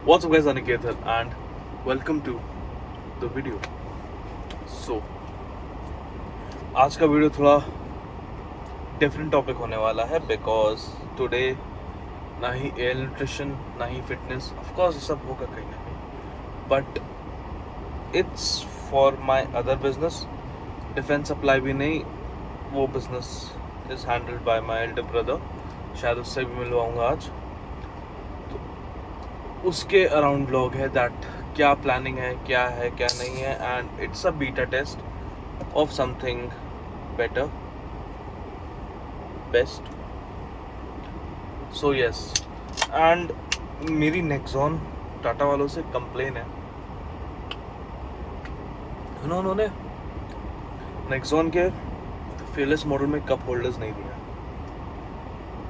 What's up guys, Aniket here and welcome to the video. So आज का video थोड़ा different topic होने वाला है बिकॉज टुडे ना ही एयर न्यूट्रिशन ना ही फिटनेस, ऑफ कोर्स ये सब होगा कहीं ना कहीं, but it's for my other business. Defence supply भी नहीं, वो business is handled by my elder brother. शायद उससे भी मिलवाऊंगा आज. उसके अराउंड ब्लॉग है दैट क्या प्लानिंग है, क्या है क्या नहीं है, and it's a beta test of something better, best. So yes, and मेरी नेक्सॉन टाटा वालों से कंप्लेन है. उन्होंने नेक्सॉन के फेयरलेस मॉडल में कप होल्डर्स नहीं दिया.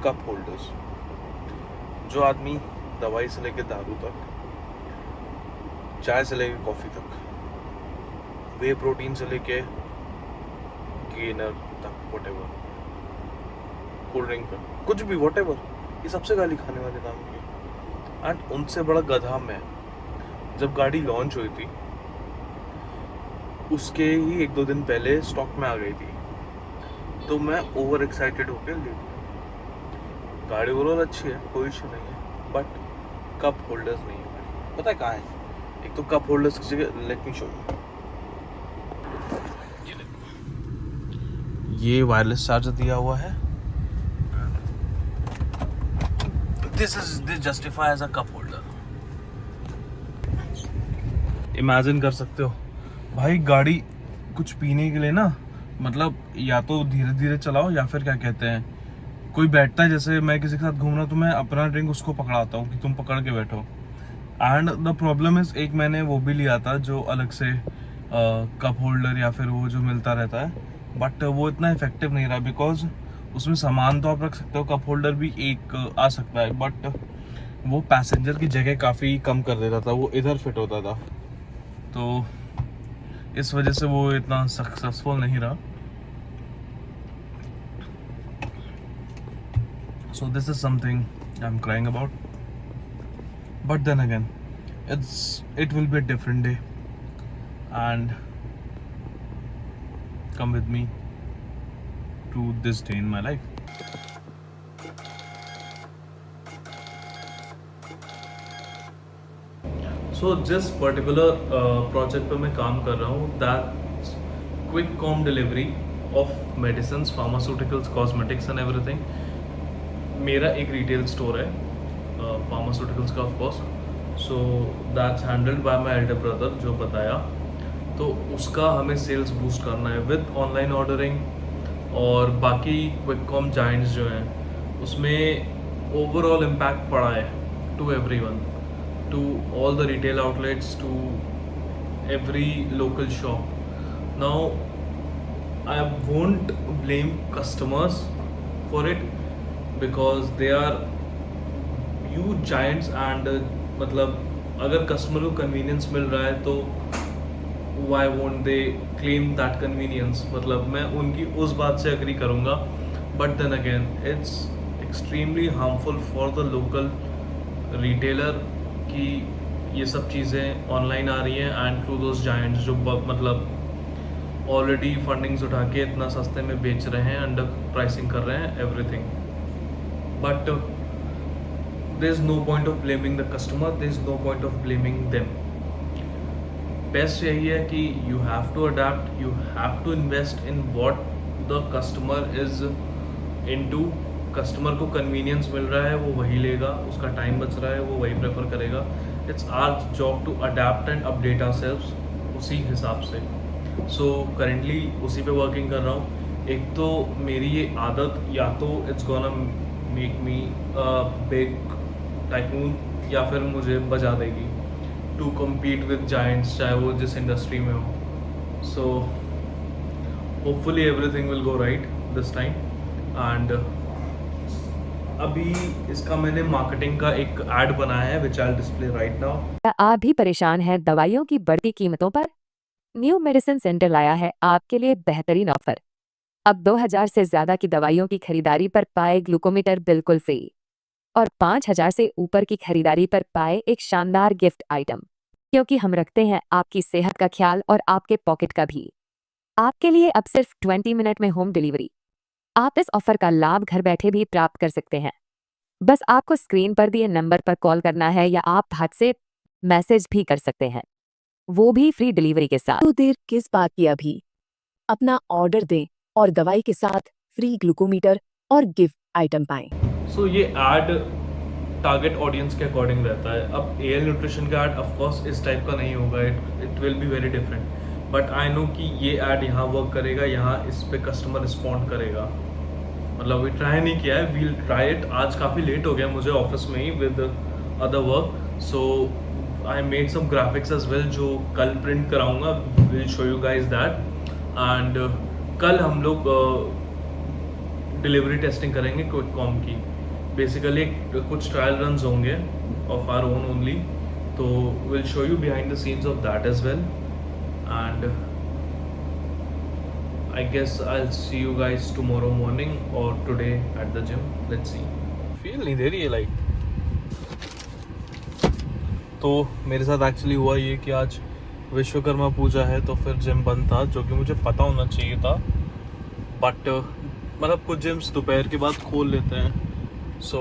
कप होल्डर्स जो आदमी दवाई से लेके दारू तक, चाय से लेके कॉफ़ी तक, वे प्रोटीन से लेके गेनर तक, व्हाटएवर, कोल्ड ड्रिंक तक, कुछ भी व्हाटएवर, ये सबसे गाली खाने वाले काम की. एंड उनसे बड़ा गधा मैं. जब गाड़ी लॉन्च हुई थी उसके ही 1-2 दिन पहले स्टॉक में आ गई थी, तो मैं ओवर एक्साइटेड होकर ले लिया. गाड़ी ओवरऑल अच्छी है, कोई इशू नहीं है, बट कप होल्डर्स नहीं है. पता है कहाँ है? एक तो कप होल्डर्स की जगह, लेट मी शो यू. ये वायरलेस चार्जर दिया हुआ है. This justify as a cup holder. Imagine कर सकते हो भाई, गाड़ी कुछ पीने के लिए ना, मतलब या तो धीरे धीरे चलाओ या फिर क्या कहते हैं, कोई बैठता है, जैसे मैं किसी के साथ घूम रहा हूँ तो मैं अपना ड्रिंक उसको पकड़ाता हूँ कि तुम पकड़ के बैठो. एंड द प्रॉब्लम इज, एक मैंने वो भी लिया था जो अलग से कप होल्डर या फिर वो जो मिलता रहता है, बट वो इतना इफेक्टिव नहीं रहा बिकॉज उसमें सामान तो आप रख सकते हो, कप होल्डर भी एक आ सकता है, बट वो पैसेंजर की जगह काफ़ी कम कर देता था, वो इधर फिट होता था, तो इस वजह से वो इतना सक्सेसफुल नहीं रहा. So this is something I'm crying about. But then again, it will be a different day, and come with me to this day in my life. So जिस पर्टिकुलर प्रोजेक्ट पे मैं काम कर रहा हूँ, that's quick com delivery of medicine, pharmaceuticals, cosmetics and everything. मेरा एक retail store है फार्मास्यूटिकल्स का, of course. So that's handled by my elder brother, जो बताया. तो उसका हमें सेल्स बूस्ट करना है विद ऑनलाइन ऑर्डरिंग, और बाकी क्विक कॉम जाइंट्स जो हैं उसमें ओवरऑल इम्पैक्ट पड़ा है to everyone, to all the retail outlets, to every local shop. Now I won't blame customers for it because they are huge giants, and मतलब अगर customer को कन्वीनियंस मिल रहा है तो why won't they claim that convenience. मतलब मैं उनकी उस बात से एग्री करूँगा, but then again it's extremely harmful for the local retailer कि ये सब चीज़ें ऑनलाइन आ रही हैं एंड थ्रू दोस जायंट्स जो मतलब ऑलरेडी फंडिंग्स उठा के इतना सस्ते में बेच रहे हैं, अंडर प्राइसिंग कर रहे हैं everything. But there is no point of blaming the customer, there is no point of blaming them. Best यही है कि you have to adapt, you have to invest in what the customer is into. Customer को convenience मिल रहा है वो वही लेगा, उसका टाइम बच रहा है वो वही प्रेफर करेगा. It's our job to adapt and update ourselves उसी हिसाब से. सो करेंटली उसी पे वर्किंग कर रहा हूँ. एक तो मेरी ये आदत या तो it's gonna make me big tycoon या फिर मुझे बजा देगी टू कम्पीट विद जायंट्स, चाहे वो जिस इंडस्ट्री में हो. So hopefully everything will go right this time. And अभी इसका मैंने मार्केटिंग का एक ऐड बनाया है विच आई डिस्प्ले राइट नाउ. क्या आप भी परेशान हैं दवाइयों की बढ़ती कीमतों पर? न्यू मेडिसिन सेंटर लाया है आपके लिए बेहतरीन ऑफर. अब 2000 से ज्यादा की दवाइयों की खरीदारी पर पाए ग्लूकोमीटर बिल्कुल फ्री. और 5,000 से ऊपर की खरीदारी पर पाए एक शानदार गिफ्ट आइटम, क्योंकि हम रखते हैं आपकी सेहत का ख्याल और आपके पॉकेट का भी। आपके लिए अब सिर्फ 20 मिनट में होम डिलीवरी। आप इस ऑफर का लाभ घर बैठे भी प्राप्त कर सकते हैं। बस आपको स्क्रीन पर दिए नंबर पर कॉल करना है या आप हाथ से मैसेज भी कर सकते हैं, वो भी फ्री डिलीवरी के साथ। तो देर किस बात की, अभी अपना ऑर्डर दें और दवाई के साथ फ्री ग्लूकोमीटर और गिफ्ट आइटम पाएं। सो ये ऐड टारगेट ऑडियंस के अकॉर्डिंग रहता है। अब एएल न्यूट्रिशन का ऐड ऑफकोर्स इस टाइप का नहीं होगा, it will be very different, but I know कि ये ऐड यहाँ वर्क करेगा, यहाँ इस पे कस्टमर रिस्पॉन्ड करेगा। मतलब अभी ट्राई नहीं किया है, वील ट्राई इट। आज काफ़ी लेट हो गया मुझे ऑफिस में ही with other work, so I made some graphics as well जो कल प्रिंट कराऊंगा, will show you guys that. And कल हम लोग डिलीवरी टेस्टिंग करेंगे क्विक कॉम की। बेसिकली कुछ ट्रायल रन्स होंगे ऑफ आवर ओन ओनली, तो will show you behind the scenes of that as well. And I guess I'll see you guys tomorrow morning or today at the gym. Let's see. Feel नहीं दे रही है light. तो मेरे साथ actually हुआ ये कि आज विश्वकर्मा पूजा है, तो फिर जिम बंद था, जो कि मुझे पता होना चाहिए था, बट मतलब कुछ जिम्स दोपहर के बाद खोल लेते हैं। सो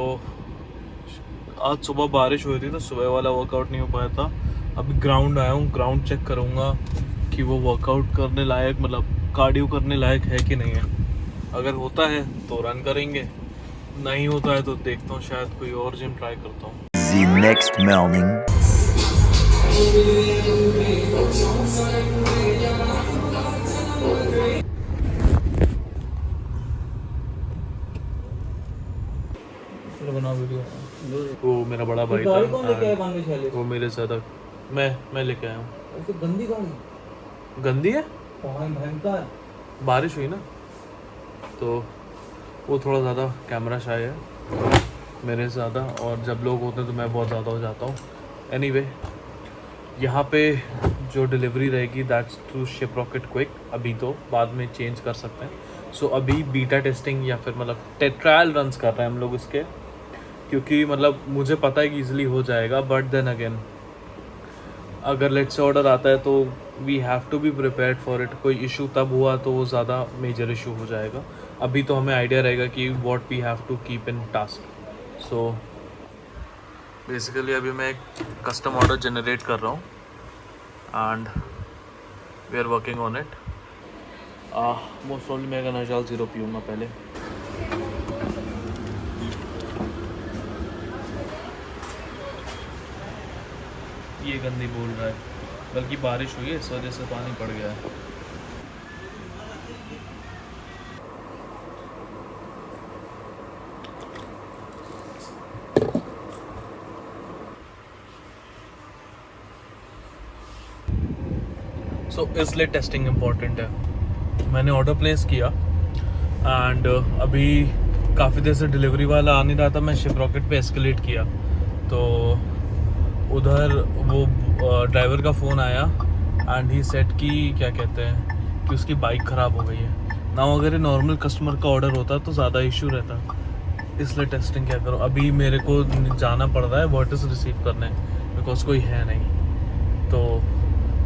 आज सुबह बारिश हुई थी तो सुबह वाला वर्कआउट नहीं हो पाया था। अभी ग्राउंड आया हूँ, ग्राउंड चेक करूँगा कि वो वर्कआउट करने लायक, मतलब कार्डियो करने लायक है कि नहीं है। अगर होता है तो रन करेंगे, नहीं होता है तो देखता हूँ, शायद कोई और जिम ट्राई करता हूँ। The next morning. बना वीडियो। वो मेरा बड़ा भाई था, कौन लेके आया बांग्लादेश? वो मेरे साथ मैं लेके आया हूँ। ऐसे गंदी कौन गंदी है, भयंकर बारिश हुई ना, तो वो थोड़ा ज़्यादा कैमरा शाय है मेरे से ज़्यादा, और जब लोग होते हैं तो मैं बहुत ज़्यादा हो जाता हूँ। एनीवे, यहाँ पे जो डिलीवरी रहेगी दैट्स थ्रू शिपरॉकेट क्विक। अभी तो बाद में चेंज कर सकते हैं। सो अभी बीटा टेस्टिंग या फिर मतलब ट्रायल रन्स कर रहे हैं हम लोग इसके, क्योंकि मतलब मुझे पता है कि ईजिली हो जाएगा, बट देन अगेन अगर लेट्स से ऑर्डर आता है तो we have to be prepared for it. कोई इशू तब हुआ तो वो ज़्यादा मेजर इशू हो जाएगा। अभी तो हमें आइडिया रहेगा कि what we have to keep in task. So basically अभी मैं एक कस्टम ऑर्डर जनरेट कर रहा हूँ and we are working on it. Most only मैं नशाल 0 पीऊँगा पहले। ये गंदी बोल रहा है, बल्कि बारिश हुई है इस वजह से पानी पड़ गया है। सो इसलिए टेस्टिंग इम्पॉर्टेंट है। मैंने ऑर्डर प्लेस किया एंड अभी काफ़ी देर से डिलीवरी वाला आ नहीं रहा था। मैं शिपरॉकेट पे एस्केलेट किया तो उधर वो ड्राइवर का फ़ोन आया एंड ही सेट की क्या कहते हैं कि उसकी बाइक ख़राब हो गई है ना। अगर ये नॉर्मल कस्टमर का ऑर्डर होता तो ज़्यादा इशू रहता, इसलिए टेस्टिंग क्या करो। अभी मेरे को जाना पड़ रहा है वर्टिस रिसीव करने, बिकॉज कोई है नहीं, तो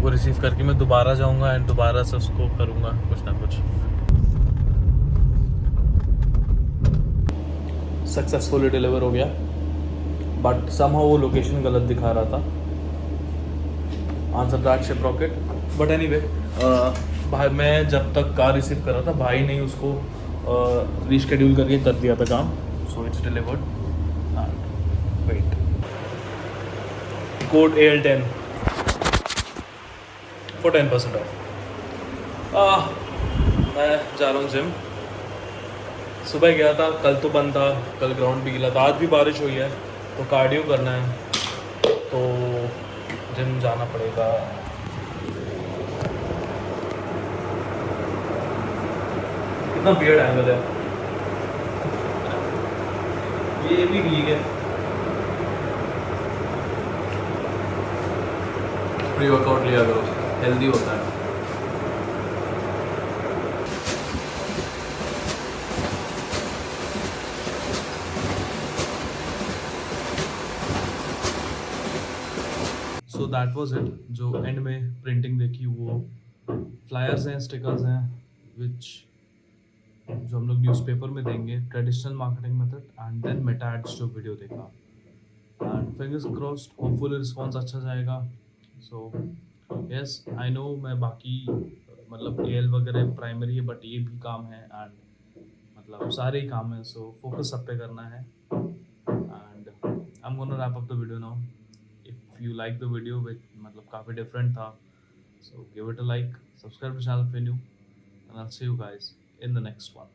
वो रिसीव करके मैं दोबारा जाऊंगा एंड दोबारा से उसको करूंगा कुछ ना कुछ। सक्सेसफुली डिलीवर हो गया, बट समहाउ वो लोकेशन गलत दिखा रहा था। Answer that Shiprocket, but anyway भाई मैं जब तक कार रिसीव कर रहा था भाई ने उसको रीशेड्यूल करके कर दिया था काम। So it's delivered and wait code AL10 for 10% off. मैं जा रहा हूँ जिम। सुबह गया था, कल तो बंद था, कल ग्राउंड भी गीला था, आज भी बारिश हुई है, तो कार्डियो करना है तो जिम जाना पड़ेगा। कितना बियर्ड एंगल है, ये भी ठीक है। प्री वर्कआउट लिया करो, हेल्दी होता है। So that was it. जो एंड में प्रिंटिंग देखी वो फ्लायर्स हैं, स्टिकर्स हैं, विच जो हम लोग न्यूज़पेपर में देंगे, traditional marketing method, and then Meta ads जो वीडियो देखा. And fingers crossed, hopefully response अच्छा जाएगा. सो यस, आई नो मैं बाकी मतलब एल वगैरह प्राइमरी है, बट ये भी काम है एंड मतलब सारे ही काम है. सो फोकस सब पे करना है. And I am gonna wrap up the video now. If you like the video, मतलब काफ़ी डिफरेंट था, so give it a like, subscribe to the channel if you're new, and I'll see you guys in the next one.